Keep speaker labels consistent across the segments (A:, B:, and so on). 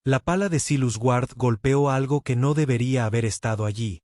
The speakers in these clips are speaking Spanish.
A: La pala de Silas Ward golpeó algo que no debería haber estado allí,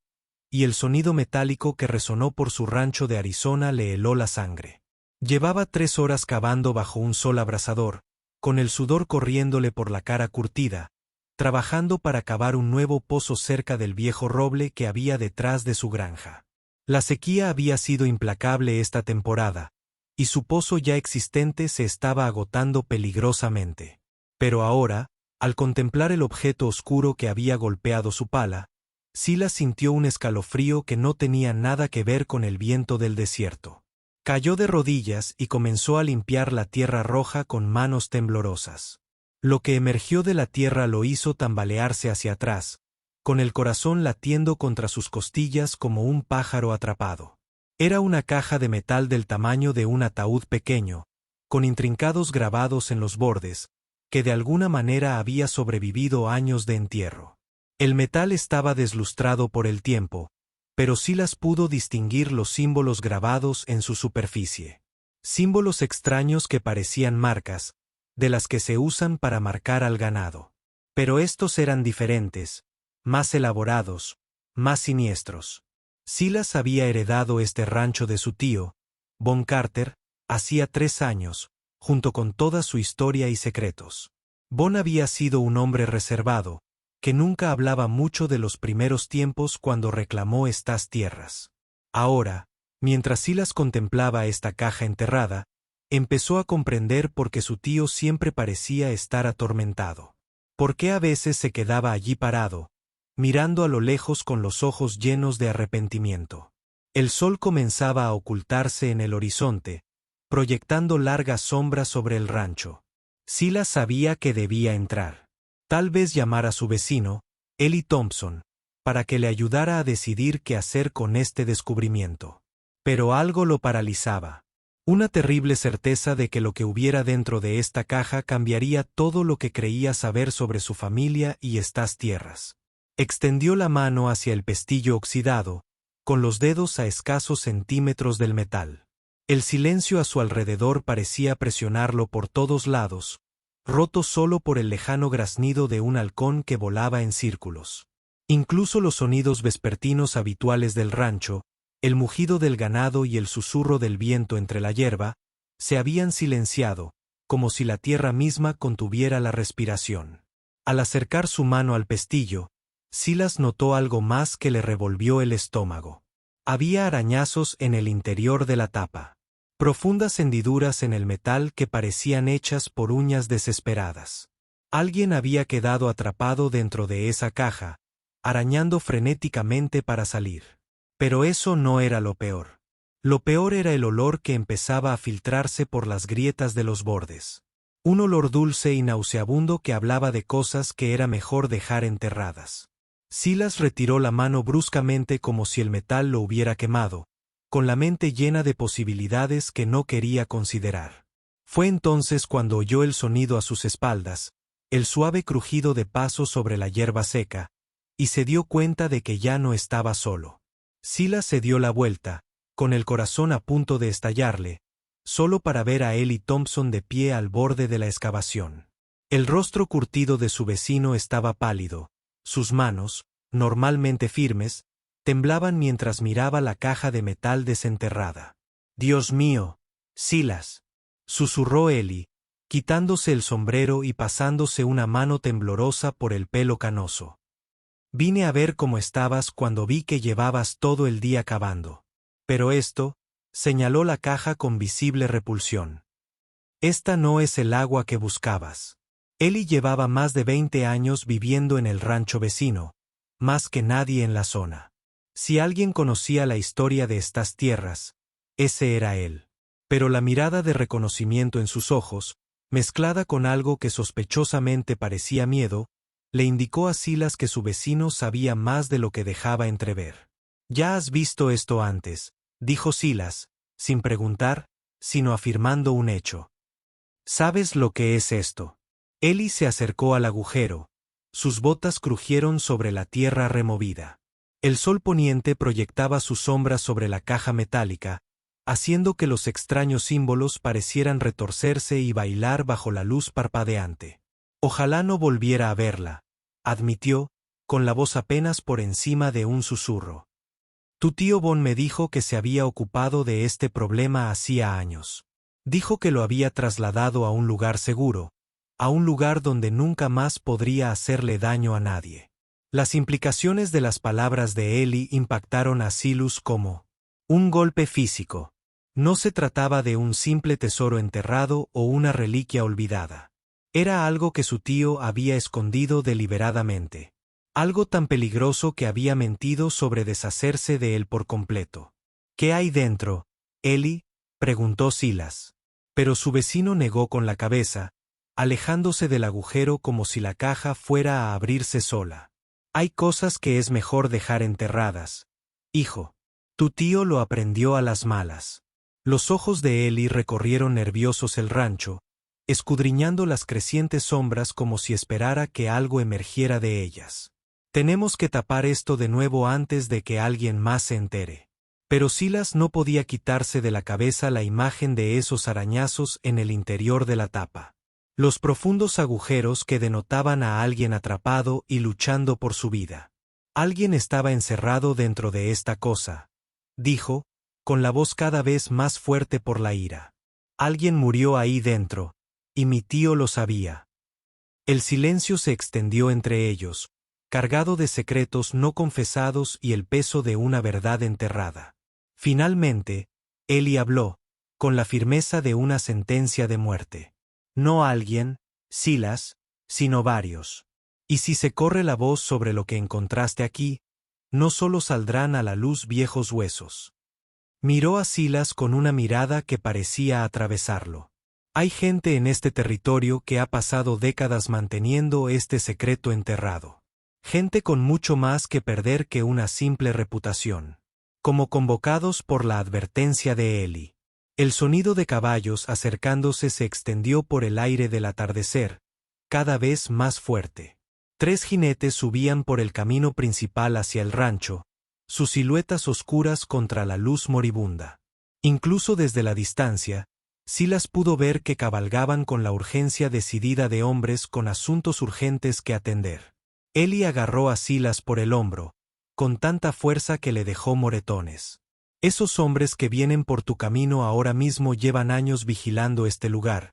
A: y el sonido metálico que resonó por su rancho de Arizona le heló la sangre. Llevaba 3 horas cavando bajo un sol abrasador, con el sudor corriéndole por la cara curtida, trabajando para cavar un nuevo pozo cerca del viejo roble que había detrás de su granja. La sequía había sido implacable esta temporada, y su pozo ya existente se estaba agotando peligrosamente. Pero ahora, al contemplar el objeto oscuro que había golpeado su pala, Silas sintió un escalofrío que no tenía nada que ver con el viento del desierto. Cayó de rodillas y comenzó a limpiar la tierra roja con manos temblorosas. Lo que emergió de la tierra lo hizo tambalearse hacia atrás, con el corazón latiendo contra sus costillas como un pájaro atrapado. Era una caja de metal del tamaño de un ataúd pequeño, con intrincados grabados en los bordes, que de alguna manera había sobrevivido años de entierro. El metal estaba deslustrado por el tiempo, pero Silas pudo distinguir los símbolos grabados en su superficie. Símbolos extraños que parecían marcas, de las que se usan para marcar al ganado. Pero estos eran diferentes, más elaborados, más siniestros. Silas había heredado este rancho de su tío, Von Carter, hacía 3 años, junto con toda su historia y secretos. Von había sido un hombre reservado, que nunca hablaba mucho de los primeros tiempos cuando reclamó estas tierras. Ahora, mientras Silas contemplaba esta caja enterrada, empezó a comprender por qué su tío siempre parecía estar atormentado. Por qué a veces se quedaba allí parado, mirando a lo lejos con los ojos llenos de arrepentimiento. El sol comenzaba a ocultarse en el horizonte, proyectando largas sombras sobre el rancho. Silas sabía que debía entrar. Tal vez llamar a su vecino, Eli Thompson, para que le ayudara a decidir qué hacer con este descubrimiento. Pero algo lo paralizaba. Una terrible certeza de que lo que hubiera dentro de esta caja cambiaría todo lo que creía saber sobre su familia y estas tierras. Extendió la mano hacia el pestillo oxidado, con los dedos a escasos centímetros del metal. El silencio a su alrededor parecía presionarlo por todos lados, roto solo por el lejano graznido de un halcón que volaba en círculos. Incluso los sonidos vespertinos habituales del rancho, el mugido del ganado y el susurro del viento entre la hierba, se habían silenciado, como si la tierra misma contuviera la respiración. Al acercar su mano al pestillo, Silas notó algo más que le revolvió el estómago. Había arañazos en el interior de la tapa. Profundas hendiduras en el metal que parecían hechas por uñas desesperadas. Alguien había quedado atrapado dentro de esa caja, arañando frenéticamente para salir. Pero eso no era lo peor. Lo peor era el olor que empezaba a filtrarse por las grietas de los bordes. Un olor dulce y nauseabundo que hablaba de cosas que era mejor dejar enterradas. Silas retiró la mano bruscamente como si el metal lo hubiera quemado, con la mente llena de posibilidades que no quería considerar. Fue entonces cuando oyó el sonido a sus espaldas, el suave crujido de pasos sobre la hierba seca, y se dio cuenta de que ya no estaba solo. Silas se dio la vuelta, con el corazón a punto de estallarle, solo para ver a Eli Thompson de pie al borde de la excavación. El rostro curtido de su vecino estaba pálido, sus manos, normalmente firmes, temblaban mientras miraba la caja de metal desenterrada. «Dios mío, Silas», susurró Eli, quitándose el sombrero y pasándose una mano temblorosa por el pelo canoso. «Vine a ver cómo estabas cuando vi que llevabas todo el día cavando. Pero esto», señaló la caja con visible repulsión. «Esta no es el agua que buscabas». Eli llevaba más de 20 años viviendo en el rancho vecino, más que nadie en la zona. Si alguien conocía la historia de estas tierras, ese era él. Pero la mirada de reconocimiento en sus ojos, mezclada con algo que sospechosamente parecía miedo, le indicó a Silas que su vecino sabía más de lo que dejaba entrever. «Ya has visto esto antes», dijo Silas, sin preguntar, sino afirmando un hecho. «¿Sabes lo que es esto?» Eli se acercó al agujero. Sus botas crujieron sobre la tierra removida. El sol poniente proyectaba su sombra sobre la caja metálica, haciendo que los extraños símbolos parecieran retorcerse y bailar bajo la luz parpadeante. Ojalá no volviera a verla, admitió, con la voz apenas por encima de un susurro. Tu tío Bon me dijo que se había ocupado de este problema hacía años. Dijo que lo había trasladado a un lugar seguro, a un lugar donde nunca más podría hacerle daño a nadie. Las implicaciones de las palabras de Eli impactaron a Silas como un golpe físico. No se trataba de un simple tesoro enterrado o una reliquia olvidada. Era algo que su tío había escondido deliberadamente. Algo tan peligroso que había mentido sobre deshacerse de él por completo. ¿Qué hay dentro, Eli?, preguntó Silas. Pero su vecino negó con la cabeza, alejándose del agujero como si la caja fuera a abrirse sola. Hay cosas que es mejor dejar enterradas. Hijo. Tu tío lo aprendió a las malas. Los ojos de Eli recorrieron nerviosos el rancho, escudriñando las crecientes sombras como si esperara que algo emergiera de ellas. Tenemos que tapar esto de nuevo antes de que alguien más se entere. Pero Silas no podía quitarse de la cabeza la imagen de esos arañazos en el interior de la tapa. Los profundos agujeros que denotaban a alguien atrapado y luchando por su vida. Alguien estaba encerrado dentro de esta cosa, dijo, con la voz cada vez más fuerte por la ira. Alguien murió ahí dentro, y mi tío lo sabía. El silencio se extendió entre ellos, cargado de secretos no confesados y el peso de una verdad enterrada. Finalmente, Eli habló, con la firmeza de una sentencia de muerte. No alguien, Silas, sino varios. Y si se corre la voz sobre lo que encontraste aquí, no solo saldrán a la luz viejos huesos. Miró a Silas con una mirada que parecía atravesarlo. Hay gente en este territorio que ha pasado décadas manteniendo este secreto enterrado. Gente con mucho más que perder que una simple reputación. Como convocados por la advertencia de Eli. El sonido de caballos acercándose se extendió por el aire del atardecer, cada vez más fuerte. 3 jinetes subían por el camino principal hacia el rancho, sus siluetas oscuras contra la luz moribunda. Incluso desde la distancia, Silas pudo ver que cabalgaban con la urgencia decidida de hombres con asuntos urgentes que atender. Eli agarró a Silas por el hombro, con tanta fuerza que le dejó moretones. Esos hombres que vienen por tu camino ahora mismo llevan años vigilando este lugar,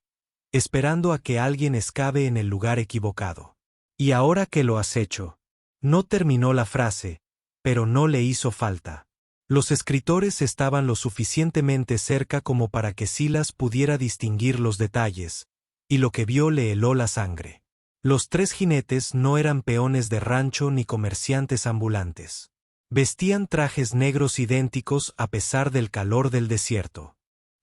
A: esperando a que alguien escabe en el lugar equivocado. Y ahora que lo has hecho. No terminó la frase, pero no le hizo falta. Los escritores estaban lo suficientemente cerca como para que Silas pudiera distinguir los detalles, y lo que vio le heló la sangre. Los 3 jinetes no eran peones de rancho ni comerciantes ambulantes. Vestían trajes negros idénticos a pesar del calor del desierto.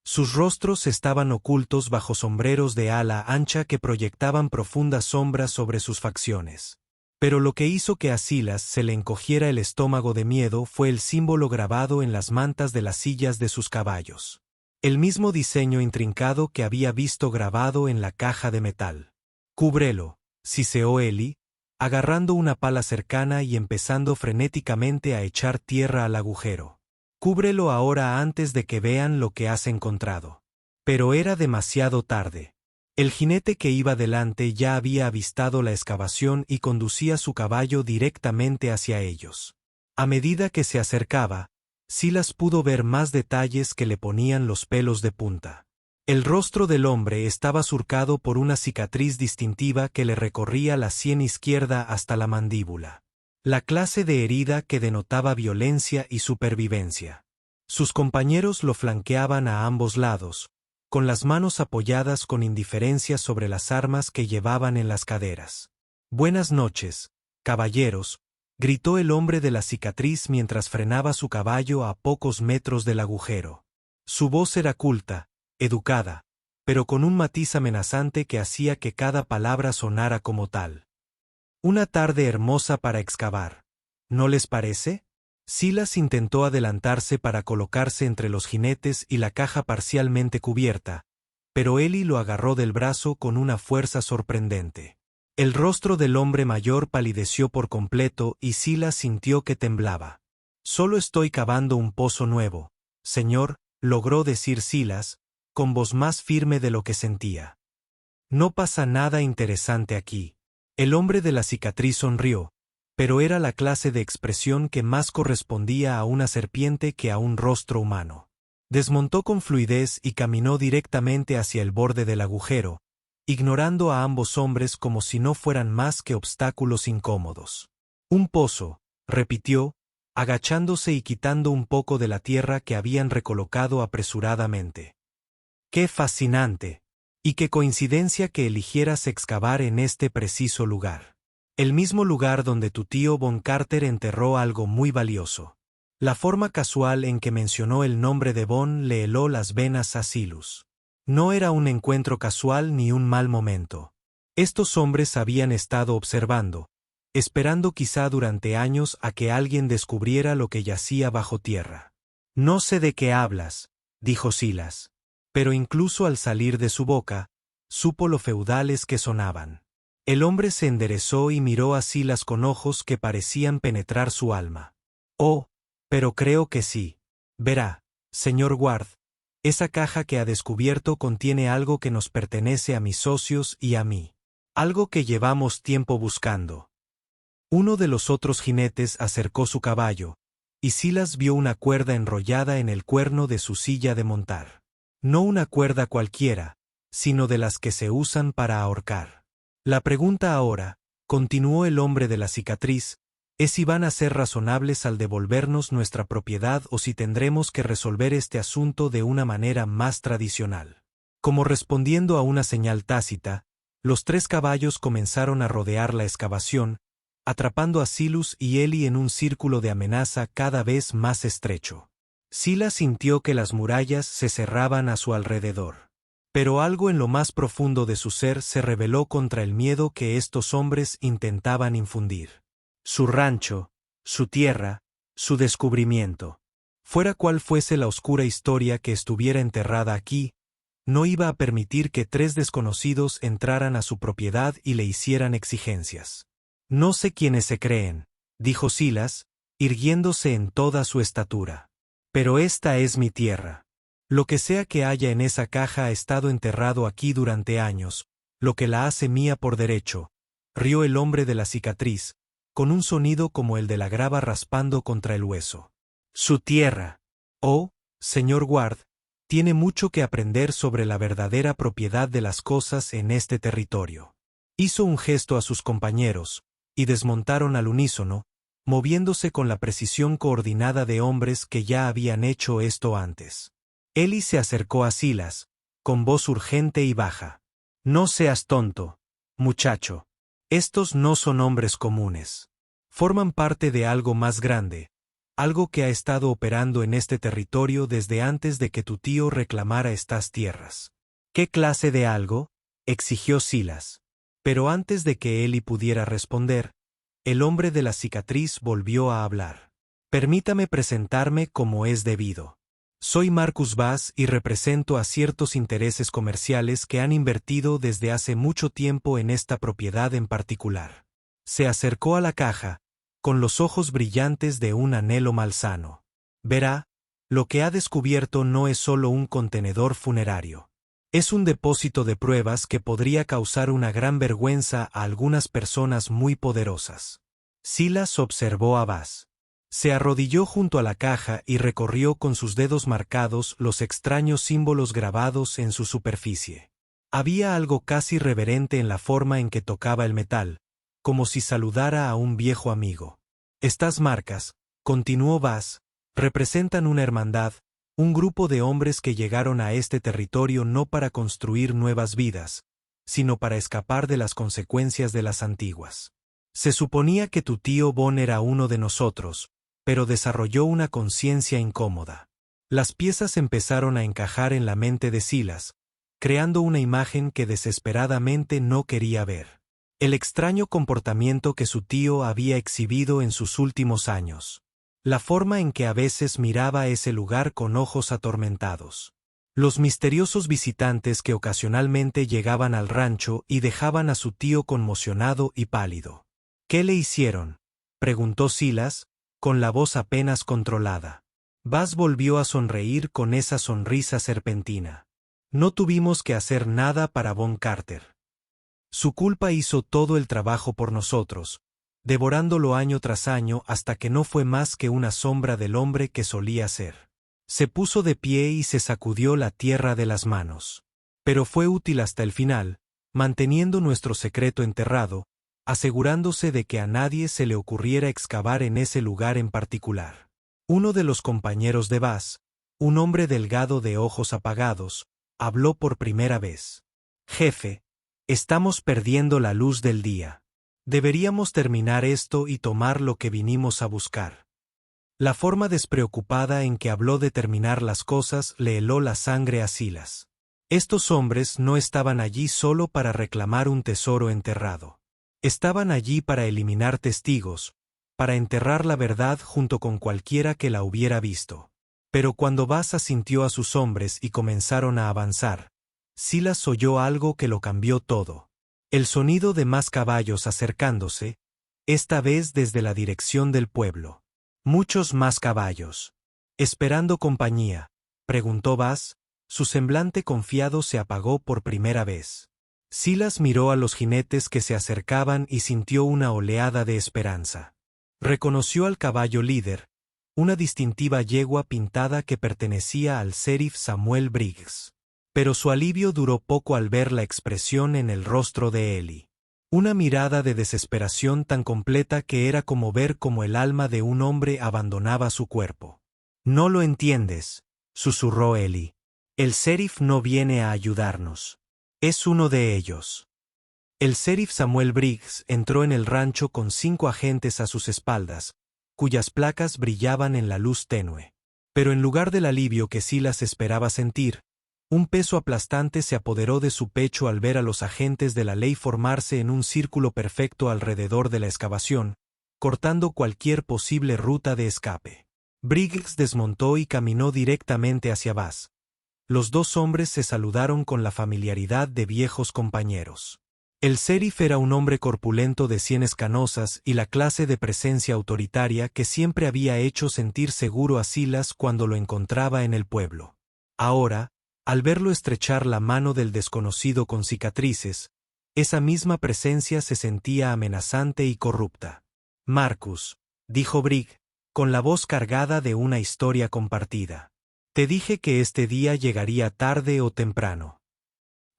A: Sus rostros estaban ocultos bajo sombreros de ala ancha que proyectaban profundas sombras sobre sus facciones. Pero lo que hizo que a Silas se le encogiera el estómago de miedo fue el símbolo grabado en las mantas de las sillas de sus caballos. El mismo diseño intrincado que había visto grabado en la caja de metal. Cúbrelo, siseó Eli, agarrando una pala cercana y empezando frenéticamente a echar tierra al agujero. Cúbrelo ahora antes de que vean lo que has encontrado. Pero era demasiado tarde. El jinete que iba delante ya había avistado la excavación y conducía su caballo directamente hacia ellos. A medida que se acercaba, Silas pudo ver más detalles que le ponían los pelos de punta. El rostro del hombre estaba surcado por una cicatriz distintiva que le recorría la sien izquierda hasta la mandíbula. La clase de herida que denotaba violencia y supervivencia. Sus compañeros lo flanqueaban a ambos lados, con las manos apoyadas con indiferencia sobre las armas que llevaban en las caderas. «Buenas noches, caballeros», gritó el hombre de la cicatriz mientras frenaba su caballo a pocos metros del agujero. Su voz era culta, educada, pero con un matiz amenazante que hacía que cada palabra sonara como tal. «Una tarde hermosa para excavar, ¿no les parece?» Silas intentó adelantarse para colocarse entre los jinetes y la caja parcialmente cubierta, pero Eli lo agarró del brazo con una fuerza sorprendente. El rostro del hombre mayor palideció por completo y Silas sintió que temblaba. «Solo estoy cavando un pozo nuevo, señor», logró decir Silas, con voz más firme de lo que sentía. No pasa nada interesante aquí. El hombre de la cicatriz sonrió, pero era la clase de expresión que más correspondía a una serpiente que a un rostro humano. Desmontó con fluidez y caminó directamente hacia el borde del agujero, ignorando a ambos hombres como si no fueran más que obstáculos incómodos. Un pozo, repitió, agachándose y quitando un poco de la tierra que habían recolocado apresuradamente. ¡Qué fascinante! Y qué coincidencia que eligieras excavar en este preciso lugar. El mismo lugar donde tu tío Von Carter enterró algo muy valioso. La forma casual en que mencionó el nombre de Von le heló las venas a Silas. No era un encuentro casual ni un mal momento. Estos hombres habían estado observando, esperando quizá durante años a que alguien descubriera lo que yacía bajo tierra. No sé de qué hablas, dijo Silas. Pero incluso al salir de su boca, supo lo feudales que sonaban. El hombre se enderezó y miró a Silas con ojos que parecían penetrar su alma. Oh, pero creo que sí. Verá, señor Ward, esa caja que ha descubierto contiene algo que nos pertenece a mis socios y a mí. Algo que llevamos tiempo buscando. Uno de los otros jinetes acercó su caballo, y Silas vio una cuerda enrollada en el cuerno de su silla de montar. No una cuerda cualquiera, sino de las que se usan para ahorcar. La pregunta ahora, continuó el hombre de la cicatriz, es si van a ser razonables al devolvernos nuestra propiedad o si tendremos que resolver este asunto de una manera más tradicional. Como respondiendo a una señal tácita, los 3 caballos comenzaron a rodear la excavación, atrapando a Silas y Eli en un círculo de amenaza cada vez más estrecho. Silas sintió que las murallas se cerraban a su alrededor. Pero algo en lo más profundo de su ser se rebeló contra el miedo que estos hombres intentaban infundir. Su rancho, su tierra, su descubrimiento. Fuera cual fuese la oscura historia que estuviera enterrada aquí, no iba a permitir que 3 desconocidos entraran a su propiedad y le hicieran exigencias. No sé quiénes se creen, dijo Silas, irguiéndose en toda su estatura. Pero esta es mi tierra. Lo que sea que haya en esa caja ha estado enterrado aquí durante años, lo que la hace mía por derecho, rió el hombre de la cicatriz, con un sonido como el de la grava raspando contra el hueso. Su tierra. Oh, señor Ward, tiene mucho que aprender sobre la verdadera propiedad de las cosas en este territorio. Hizo un gesto a sus compañeros, y desmontaron al unísono, moviéndose con la precisión coordinada de hombres que ya habían hecho esto antes. Eli se acercó a Silas, con voz urgente y baja. No seas tonto, muchacho. Estos no son hombres comunes. Forman parte de algo más grande, algo que ha estado operando en este territorio desde antes de que tu tío reclamara estas tierras. ¿Qué clase de algo?, exigió Silas. Pero antes de que Eli pudiera responder, el hombre de la cicatriz volvió a hablar. Permítame presentarme como es debido. Soy Marcus Bass y represento a ciertos intereses comerciales que han invertido desde hace mucho tiempo en esta propiedad en particular. Se acercó a la caja, con los ojos brillantes de un anhelo malsano. Verá, lo que ha descubierto no es solo un contenedor funerario. Es un depósito de pruebas que podría causar una gran vergüenza a algunas personas muy poderosas. Silas observó a Bass. Se arrodilló junto a la caja y recorrió con sus dedos marcados los extraños símbolos grabados en su superficie. Había algo casi reverente en la forma en que tocaba el metal, como si saludara a un viejo amigo. Estas marcas, continuó Bass, representan una hermandad, un grupo de hombres que llegaron a este territorio no para construir nuevas vidas, sino para escapar de las consecuencias de las antiguas. Se suponía que tu tío Von era uno de nosotros, pero desarrolló una conciencia incómoda. Las piezas empezaron a encajar en la mente de Silas, creando una imagen que desesperadamente no quería ver. El extraño comportamiento que su tío había exhibido en sus últimos años. La forma en que a veces miraba ese lugar con ojos atormentados. Los misteriosos visitantes que ocasionalmente llegaban al rancho y dejaban a su tío conmocionado y pálido. ¿Qué le hicieron?, preguntó Silas, con la voz apenas controlada. Bass volvió a sonreír con esa sonrisa serpentina. No tuvimos que hacer nada para Von Carter. Su culpa hizo todo el trabajo por nosotros, devorándolo año tras año hasta que no fue más que una sombra del hombre que solía ser. Se puso de pie y se sacudió la tierra de las manos. Pero fue útil hasta el final, manteniendo nuestro secreto enterrado, asegurándose de que a nadie se le ocurriera excavar en ese lugar en particular. Uno de los compañeros de Baz, un hombre delgado de ojos apagados, habló por primera vez. Jefe, estamos perdiendo la luz del día. Deberíamos terminar esto y tomar lo que vinimos a buscar. La forma despreocupada en que habló de terminar las cosas le heló la sangre a Silas. Estos hombres no estaban allí solo para reclamar un tesoro enterrado. Estaban allí para eliminar testigos, para enterrar la verdad junto con cualquiera que la hubiera visto. Pero cuando Baz asintió a sus hombres y comenzaron a avanzar, Silas oyó algo que lo cambió todo. El sonido de más caballos acercándose, esta vez desde la dirección del pueblo. Muchos más caballos. ¿Esperando compañía?, preguntó Baz. Su semblante confiado se apagó por primera vez. Silas miró a los jinetes que se acercaban y sintió una oleada de esperanza. Reconoció al caballo líder, una distintiva yegua pintada que pertenecía al sheriff Samuel Briggs. Pero su alivio duró poco al ver la expresión en el rostro de Eli. Una mirada de desesperación tan completa que era como ver cómo el alma de un hombre abandonaba su cuerpo. «No lo entiendes», susurró Eli. «El sheriff no viene a ayudarnos. Es uno de ellos». El sheriff Samuel Briggs entró en el rancho con 5 agentes a sus espaldas, cuyas placas brillaban en la luz tenue. Pero en lugar del alivio que Silas esperaba sentir, un peso aplastante se apoderó de su pecho al ver a los agentes de la ley formarse en un círculo perfecto alrededor de la excavación, cortando cualquier posible ruta de escape. Briggs desmontó y caminó directamente hacia Baz. Los 2 hombres se saludaron con la familiaridad de viejos compañeros. El sheriff era un hombre corpulento de sienes canosas y la clase de presencia autoritaria que siempre había hecho sentir seguro a Silas cuando lo encontraba en el pueblo. Ahora, al verlo estrechar la mano del desconocido con cicatrices, esa misma presencia se sentía amenazante y corrupta. «Marcus», dijo Briggs, con la voz cargada de una historia compartida. «Te dije que este día llegaría tarde o temprano.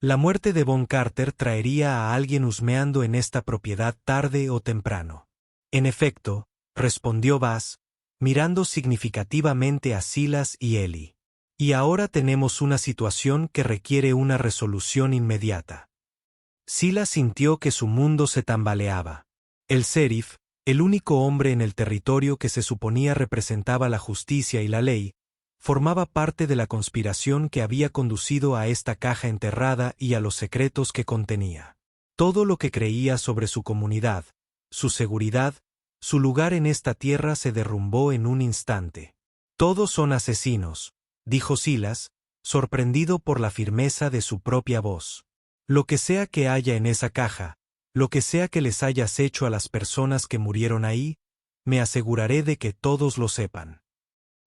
A: La muerte de Von Carter traería a alguien husmeando en esta propiedad tarde o temprano». «En efecto», respondió Baz, mirando significativamente a Silas y Eli. «Y ahora tenemos una situación que requiere una resolución inmediata». Silas sintió que su mundo se tambaleaba. El sheriff, el único hombre en el territorio que se suponía representaba la justicia y la ley, formaba parte de la conspiración que había conducido a esta caja enterrada y a los secretos que contenía. Todo lo que creía sobre su comunidad, su seguridad, su lugar en esta tierra se derrumbó en un instante. «Todos son asesinos», dijo Silas, sorprendido por la firmeza de su propia voz. «Lo que sea que haya en esa caja, lo que sea que les hayas hecho a las personas que murieron ahí, me aseguraré de que todos lo sepan».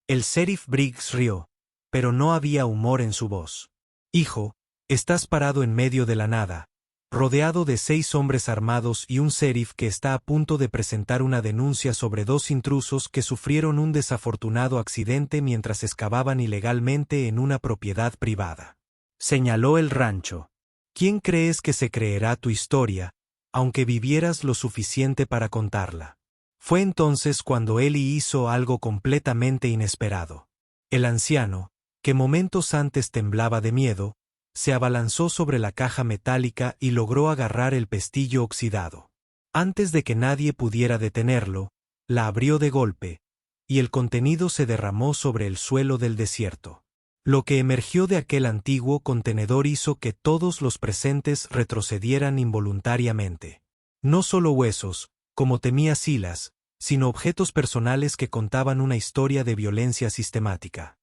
A: El sheriff Briggs rió, pero no había humor en su voz. «Hijo, estás parado en medio de la nada, rodeado de 6 hombres armados y un sheriff que está a punto de presentar una denuncia sobre 2 intrusos que sufrieron un desafortunado accidente mientras excavaban ilegalmente en una propiedad privada». Señaló el rancho. «¿Quién crees que se creerá tu historia, aunque vivieras lo suficiente para contarla?» Fue entonces cuando Eli hizo algo completamente inesperado. El anciano, que momentos antes temblaba de miedo, se abalanzó sobre la caja metálica y logró agarrar el pestillo oxidado. Antes de que nadie pudiera detenerlo, la abrió de golpe, y el contenido se derramó sobre el suelo del desierto. Lo que emergió de aquel antiguo contenedor hizo que todos los presentes retrocedieran involuntariamente. No solo huesos, como temía Silas, sino objetos personales que contaban una historia de violencia sistemática.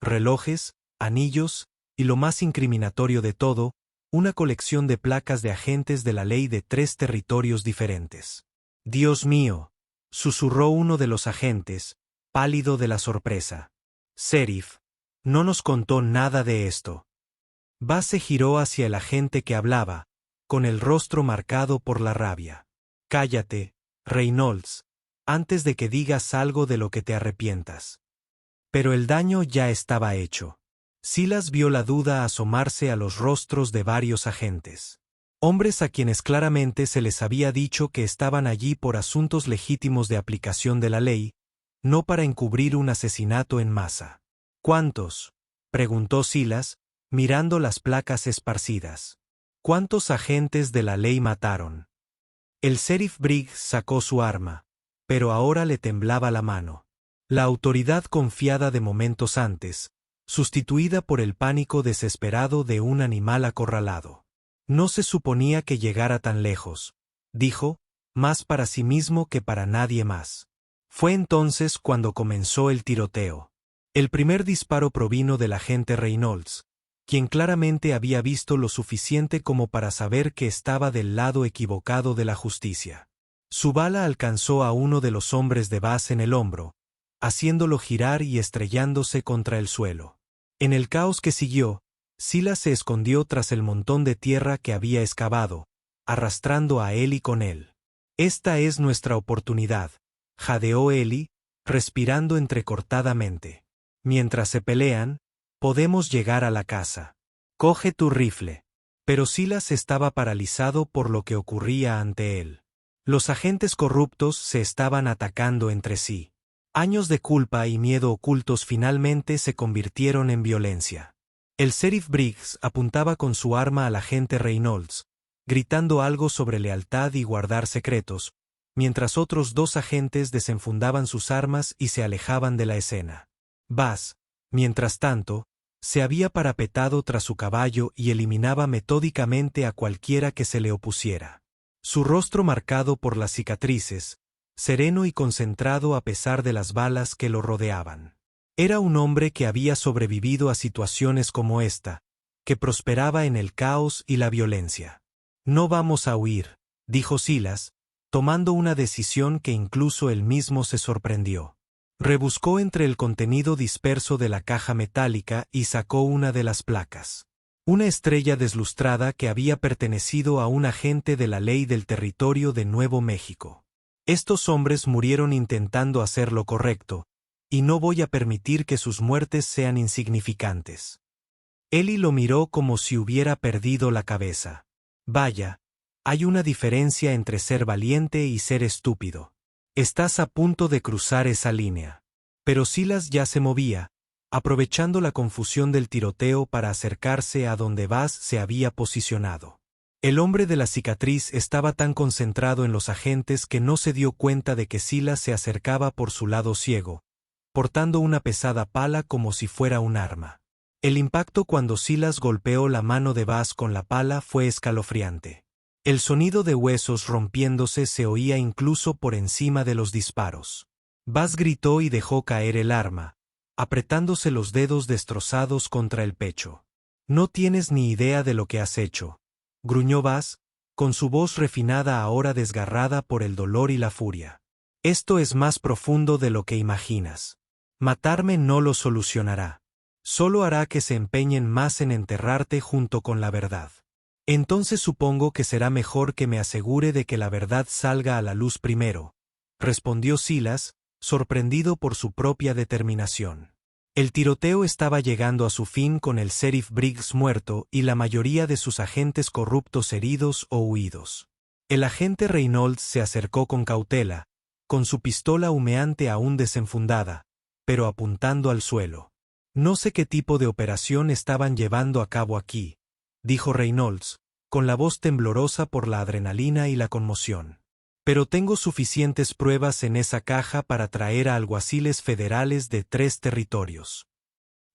A: Relojes, anillos, y lo más incriminatorio de todo, una colección de placas de agentes de la ley de 3 territorios diferentes. «Dios mío», susurró uno de los agentes, pálido de la sorpresa. «Sheriff, no nos contó nada de esto». Baz se giró hacia el agente que hablaba, con el rostro marcado por la rabia. Cállate, Reynolds, antes de que digas algo de lo que te arrepientas. Pero el daño ya estaba hecho. Silas vio la duda asomarse a los rostros de varios agentes. Hombres a quienes claramente se les había dicho que estaban allí por asuntos legítimos de aplicación de la ley, no para encubrir un asesinato en masa. ¿Cuántos?, preguntó Silas, mirando las placas esparcidas. ¿Cuántos agentes de la ley mataron? El sheriff Briggs sacó su arma, pero ahora le temblaba la mano. La autoridad confiada de momentos antes, sustituida por el pánico desesperado de un animal acorralado. No se suponía que llegara tan lejos, dijo, más para sí mismo que para nadie más. Fue entonces cuando comenzó el tiroteo. El primer disparo provino del agente Reynolds, quien claramente había visto lo suficiente como para saber que estaba del lado equivocado de la justicia. Su bala alcanzó a uno de los hombres de Bass en el hombro, haciéndolo girar y estrellándose contra el suelo. En el caos que siguió, Silas se escondió tras el montón de tierra que había excavado, arrastrando a Ellie con él. «Esta es nuestra oportunidad», jadeó Ellie, respirando entrecortadamente. «Mientras se pelean, podemos llegar a la casa. Coge tu rifle». Pero Silas estaba paralizado por lo que ocurría ante él. Los agentes corruptos se estaban atacando entre sí. Años de culpa y miedo ocultos finalmente se convirtieron en violencia. El sheriff Briggs apuntaba con su arma al agente Reynolds, gritando algo sobre lealtad y guardar secretos, mientras otros dos agentes desenfundaban sus armas y se alejaban de la escena. Bass, mientras tanto, se había parapetado tras su caballo y eliminaba metódicamente a cualquiera que se le opusiera. Su rostro marcado por las cicatrices, sereno y concentrado a pesar de las balas que lo rodeaban. Era un hombre que había sobrevivido a situaciones como esta, que prosperaba en el caos y la violencia. «No vamos a huir», dijo Silas, tomando una decisión que incluso él mismo se sorprendió. Rebuscó entre el contenido disperso de la caja metálica y sacó una de las placas. Una estrella deslustrada que había pertenecido a un agente de la ley del territorio de Nuevo México. «Estos hombres murieron intentando hacer lo correcto, y no voy a permitir que sus muertes sean insignificantes». Ellie lo miró como si hubiera perdido la cabeza. «Vaya, hay una diferencia entre ser valiente y ser estúpido. Estás a punto de cruzar esa línea». Pero Silas ya se movía, aprovechando la confusión del tiroteo para acercarse a donde Bass se había posicionado. El hombre de la cicatriz estaba tan concentrado en los agentes que no se dio cuenta de que Silas se acercaba por su lado ciego, portando una pesada pala como si fuera un arma. El impacto cuando Silas golpeó la mano de Bass con la pala fue escalofriante. El sonido de huesos rompiéndose se oía incluso por encima de los disparos. Bass gritó y dejó caer el arma, apretándose los dedos destrozados contra el pecho. «No tienes ni idea de lo que has hecho», gruñó Bass, con su voz refinada ahora desgarrada por el dolor y la furia. «Esto es más profundo de lo que imaginas. Matarme no lo solucionará. Solo hará que se empeñen más en enterrarte junto con la verdad. Entonces supongo que será mejor que me asegure de que la verdad salga a la luz primero», respondió Silas, sorprendido por su propia determinación. El tiroteo estaba llegando a su fin con el sheriff Briggs muerto y la mayoría de sus agentes corruptos heridos o huidos. El agente Reynolds se acercó con cautela, con su pistola humeante aún desenfundada, pero apuntando al suelo. «No sé qué tipo de operación estaban llevando a cabo aquí», dijo Reynolds, con la voz temblorosa por la adrenalina y la conmoción. «Pero tengo suficientes pruebas en esa caja para traer a alguaciles federales de 3 territorios».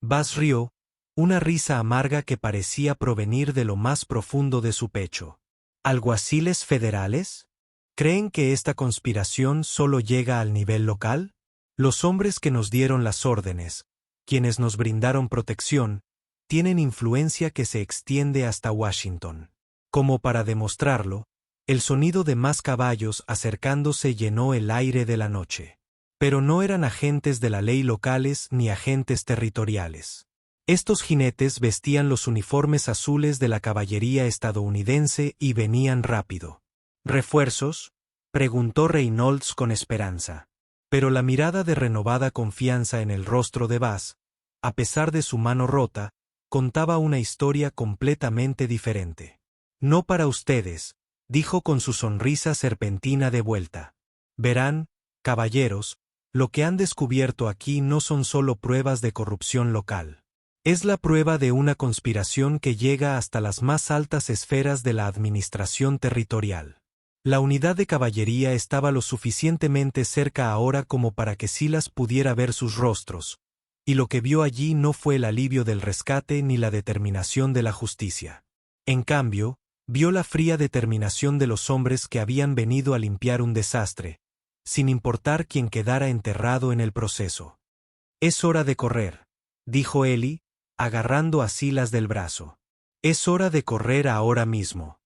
A: Bass rió, una risa amarga que parecía provenir de lo más profundo de su pecho. «¿Alguaciles federales? ¿Creen que esta conspiración solo llega al nivel local? Los hombres que nos dieron las órdenes, quienes nos brindaron protección, tienen influencia que se extiende hasta Washington». Como para demostrarlo, el sonido de más caballos acercándose llenó el aire de la noche. Pero no eran agentes de la ley locales ni agentes territoriales. Estos jinetes vestían los uniformes azules de la caballería estadounidense y venían rápido. ¿Refuerzos?, preguntó Reynolds con esperanza. Pero la mirada de renovada confianza en el rostro de Bass, a pesar de su mano rota, contaba una historia completamente diferente. No para ustedes, dijo con su sonrisa serpentina de vuelta. Verán, caballeros, lo que han descubierto aquí no son solo pruebas de corrupción local. Es la prueba de una conspiración que llega hasta las más altas esferas de la administración territorial. La unidad de caballería estaba lo suficientemente cerca ahora como para que Silas pudiera ver sus rostros, y lo que vio allí no fue el alivio del rescate ni la determinación de la justicia. En cambio, vio la fría determinación de los hombres que habían venido a limpiar un desastre, sin importar quién quedara enterrado en el proceso. «Es hora de correr», dijo Ellie, agarrando a Silas del brazo. «Es hora de correr ahora mismo».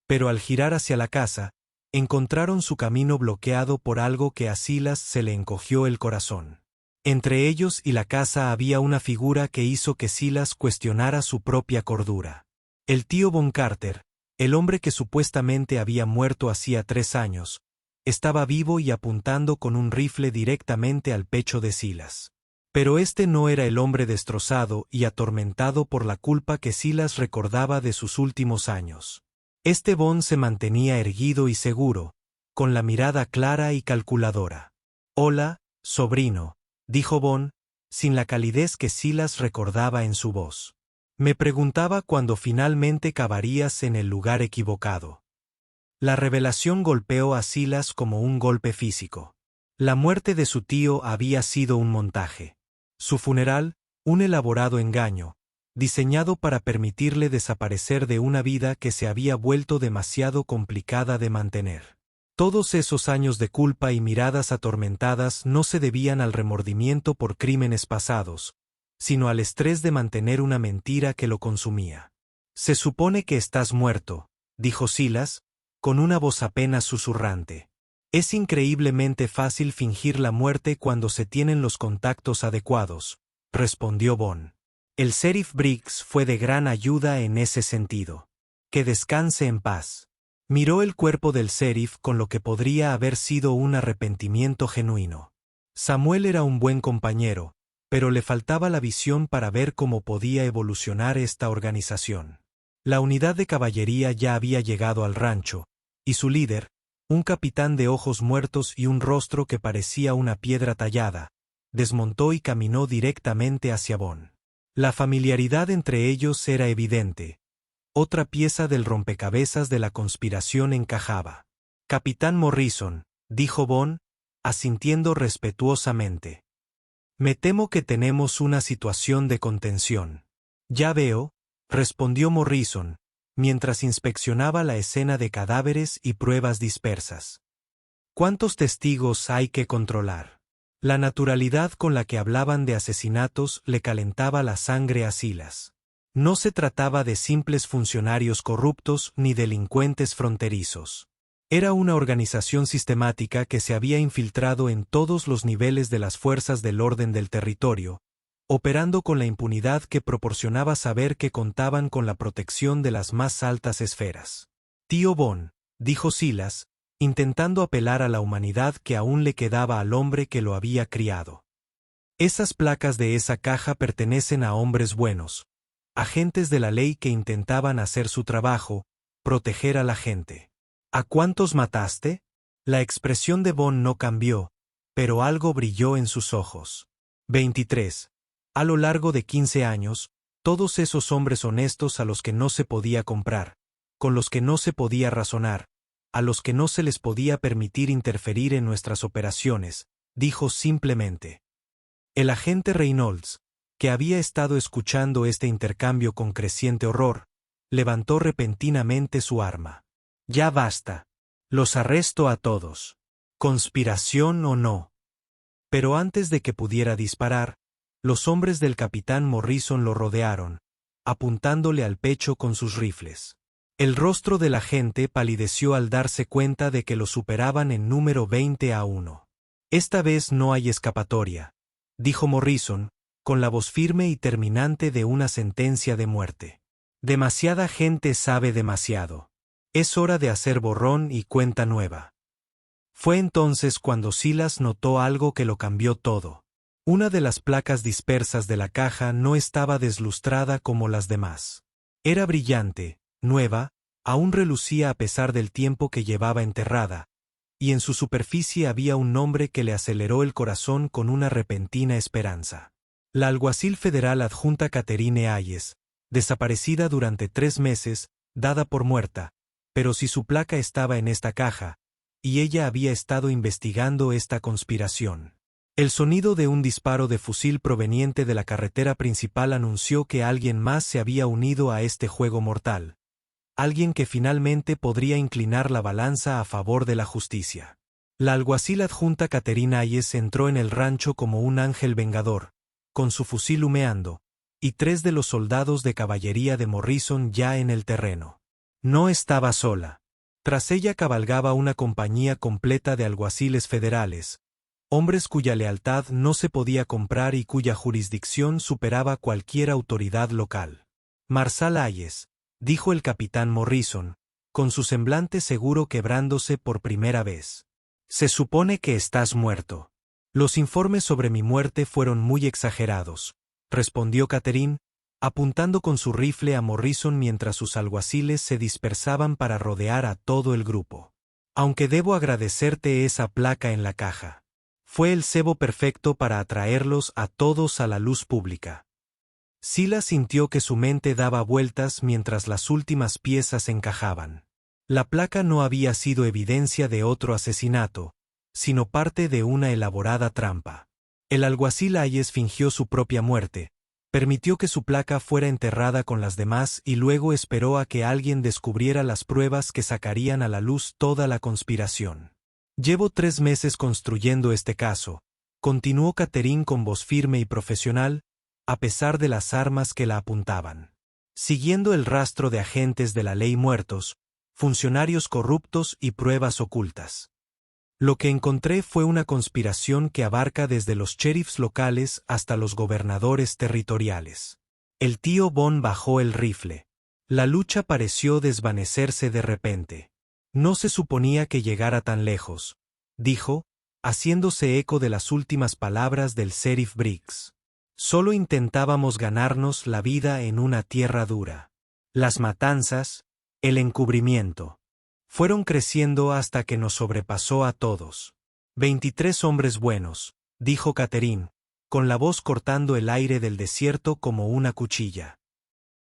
A: Pero al girar hacia la casa, encontraron su camino bloqueado por algo que a Silas se le encogió el corazón. Entre ellos y la casa había una figura que hizo que Silas cuestionara su propia cordura. El tío Von Carter, el hombre que supuestamente había muerto hacía 3 años, estaba vivo y apuntando con un rifle directamente al pecho de Silas. Pero este no era el hombre destrozado y atormentado por la culpa que Silas recordaba de sus últimos años. Este Von se mantenía erguido y seguro, con la mirada clara y calculadora. «Hola, sobrino», dijo Von, sin la calidez que Silas recordaba en su voz. «Me preguntaba cuándo finalmente cavarías en el lugar equivocado». La revelación golpeó a Silas como un golpe físico. La muerte de su tío había sido un montaje. Su funeral, un elaborado engaño, diseñado para permitirle desaparecer de una vida que se había vuelto demasiado complicada de mantener. Todos esos años de culpa y miradas atormentadas no se debían al remordimiento por crímenes pasados, sino al estrés de mantener una mentira que lo consumía. «Se supone que estás muerto», dijo Silas, con una voz apenas susurrante. «Es increíblemente fácil fingir la muerte cuando se tienen los contactos adecuados», respondió Von. El sheriff Briggs fue de gran ayuda en ese sentido. «Que descanse en paz». Miró el cuerpo del sheriff con lo que podría haber sido un arrepentimiento genuino. Samuel era un buen compañero, pero le faltaba la visión para ver cómo podía evolucionar esta organización. La unidad de caballería ya había llegado al rancho, y su líder, un capitán de ojos muertos y un rostro que parecía una piedra tallada, desmontó y caminó directamente hacia Von. La familiaridad entre ellos era evidente. Otra pieza del rompecabezas de la conspiración encajaba. «Capitán Morrison», dijo Von, asintiendo respetuosamente. «Me temo que tenemos una situación de contención». «Ya veo», respondió Morrison, mientras inspeccionaba la escena de cadáveres y pruebas dispersas. «¿Cuántos testigos hay que controlar?» La naturalidad con la que hablaban de asesinatos le calentaba la sangre a Silas. No se trataba de simples funcionarios corruptos ni delincuentes fronterizos. Era una organización sistemática que se había infiltrado en todos los niveles de las fuerzas del orden del territorio, operando con la impunidad que proporcionaba saber que contaban con la protección de las más altas esferas. «Tío Von», dijo Silas, intentando apelar a la humanidad que aún le quedaba al hombre que lo había criado. «Esas placas de esa caja pertenecen a hombres buenos, agentes de la ley que intentaban hacer su trabajo, proteger a la gente». «¿A cuántos mataste?» La expresión de Von no cambió, pero algo brilló en sus ojos. 23. A lo largo de 15 años, todos esos hombres honestos a los que no se podía comprar, con los que no se podía razonar, a los que no se les podía permitir interferir en nuestras operaciones, dijo simplemente. El agente Reynolds, que había estado escuchando este intercambio con creciente horror, levantó repentinamente su arma. «Ya basta. Los arresto a todos. Conspiración o no». Pero antes de que pudiera disparar, los hombres del capitán Morrison lo rodearon, apuntándole al pecho con sus rifles. El rostro del agente palideció al darse cuenta de que lo superaban en número 20-1. «Esta vez no hay escapatoria», dijo Morrison, con la voz firme y terminante de una sentencia de muerte. Demasiada gente sabe demasiado. Es hora de hacer borrón y cuenta nueva. Fue entonces cuando Silas notó algo que lo cambió todo. Una de las placas dispersas de la caja no estaba deslustrada como las demás. Era brillante, nueva, aún relucía a pesar del tiempo que llevaba enterrada, y en su superficie había un nombre que le aceleró el corazón con una repentina esperanza. La alguacil federal adjunta Catherine Hayes, desaparecida durante 3 meses, dada por muerta, pero si su placa estaba en esta caja, y ella había estado investigando esta conspiración. El sonido de un disparo de fusil proveniente de la carretera principal anunció que alguien más se había unido a este juego mortal. Alguien que finalmente podría inclinar la balanza a favor de la justicia. La alguacil adjunta Catherine Hayes entró en el rancho como un ángel vengador, con su fusil humeando, y 3 de los soldados de caballería de Morrison ya en el terreno. No estaba sola. Tras ella cabalgaba una compañía completa de alguaciles federales, hombres cuya lealtad no se podía comprar y cuya jurisdicción superaba cualquier autoridad local. Marshal Hayes, dijo el capitán Morrison, con su semblante seguro quebrándose por primera vez. Se supone que estás muerto. Los informes sobre mi muerte fueron muy exagerados, respondió Catherine, apuntando con su rifle a Morrison mientras sus alguaciles se dispersaban para rodear a todo el grupo. Aunque debo agradecerte esa placa en la caja. Fue el cebo perfecto para atraerlos a todos a la luz pública. Silas sintió que su mente daba vueltas mientras las últimas piezas encajaban. La placa no había sido evidencia de otro asesinato, sino parte de una elaborada trampa. El alguacil Hayes fingió su propia muerte, permitió que su placa fuera enterrada con las demás y luego esperó a que alguien descubriera las pruebas que sacarían a la luz toda la conspiración. Llevo 3 meses construyendo este caso, continuó Catherine con voz firme y profesional, a pesar de las armas que la apuntaban. Siguiendo el rastro de agentes de la ley muertos, funcionarios corruptos y pruebas ocultas. Lo que encontré fue una conspiración que abarca desde los sheriffs locales hasta los gobernadores territoriales. El tío Bon bajó el rifle. La lucha pareció desvanecerse de repente. No se suponía que llegara tan lejos, dijo, haciéndose eco de las últimas palabras del sheriff Briggs. Solo intentábamos ganarnos la vida en una tierra dura. Las matanzas, el encubrimiento, fueron creciendo hasta que nos sobrepasó a todos. 23 hombres buenos, dijo Catherine, con la voz cortando el aire del desierto como una cuchilla.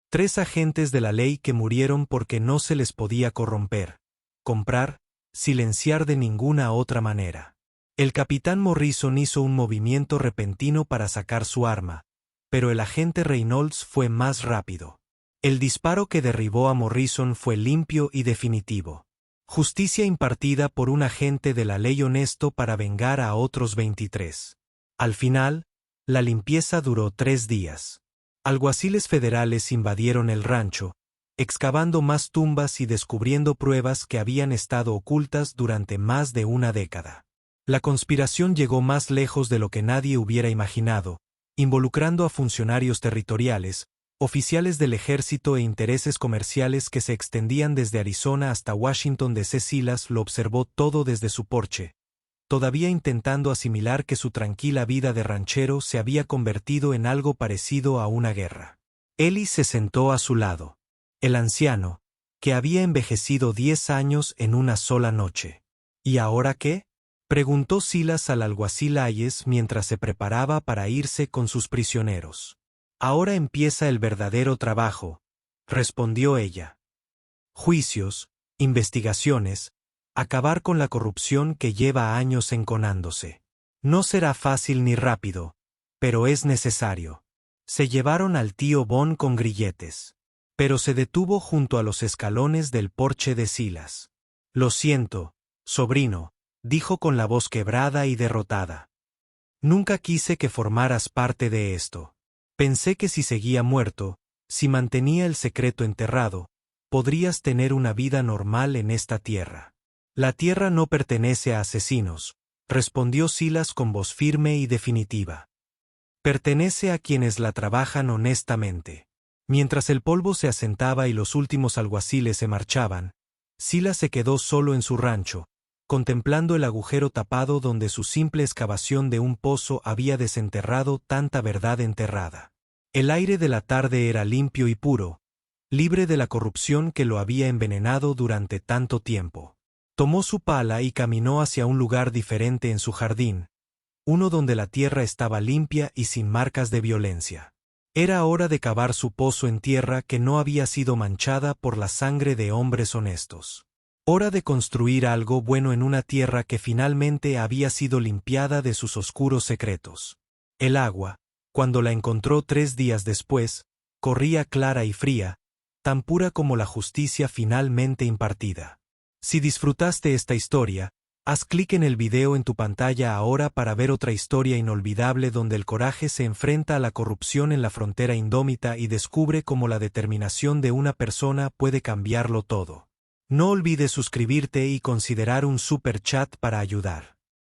A: 3 agentes de la ley que murieron porque no se les podía corromper, comprar, silenciar de ninguna otra manera. El capitán Morrison hizo un movimiento repentino para sacar su arma, pero el agente Reynolds fue más rápido. El disparo que derribó a Morrison fue limpio y definitivo. Justicia impartida por un agente de la ley honesto para vengar a otros 23. Al final, la limpieza duró 3 días. Alguaciles federales invadieron el rancho, excavando más tumbas y descubriendo pruebas que habían estado ocultas durante más de una década. La conspiración llegó más lejos de lo que nadie hubiera imaginado, involucrando a funcionarios territoriales, oficiales del ejército e intereses comerciales que se extendían desde Arizona hasta Washington D.C. Silas lo observó todo desde su porche, todavía intentando asimilar que su tranquila vida de ranchero se había convertido en algo parecido a una guerra. Ellie se sentó a su lado. El anciano, que había envejecido 10 años en una sola noche. ¿Y ahora qué?, preguntó Silas al alguacil Hayes mientras se preparaba para irse con sus prisioneros. Ahora empieza el verdadero trabajo, respondió ella. Juicios, investigaciones, acabar con la corrupción que lleva años enconándose. No será fácil ni rápido, pero es necesario. Se llevaron al tío Bon con grilletes, pero se detuvo junto a los escalones del porche de Silas. Lo siento, sobrino, dijo con la voz quebrada y derrotada. Nunca quise que formaras parte de esto. Pensé que si seguía muerto, si mantenía el secreto enterrado, podrías tener una vida normal en esta tierra. La tierra no pertenece a asesinos, respondió Silas con voz firme y definitiva. Pertenece a quienes la trabajan honestamente. Mientras el polvo se asentaba y los últimos alguaciles se marchaban, Sila se quedó solo en su rancho, contemplando el agujero tapado donde su simple excavación de un pozo había desenterrado tanta verdad enterrada. El aire de la tarde era limpio y puro, libre de la corrupción que lo había envenenado durante tanto tiempo. Tomó su pala y caminó hacia un lugar diferente en su jardín, uno donde la tierra estaba limpia y sin marcas de violencia. Era hora de cavar su pozo en tierra que no había sido manchada por la sangre de hombres honestos. Hora de construir algo bueno en una tierra que finalmente había sido limpiada de sus oscuros secretos. El agua, cuando la encontró 3 días después, corría clara y fría, tan pura como la justicia finalmente impartida. Si disfrutaste esta historia, haz clic en el video en tu pantalla ahora para ver otra historia inolvidable donde el coraje se enfrenta a la corrupción en la frontera indómita y descubre cómo la determinación de una persona puede cambiarlo todo. No olvides suscribirte y considerar un super chat para ayudar.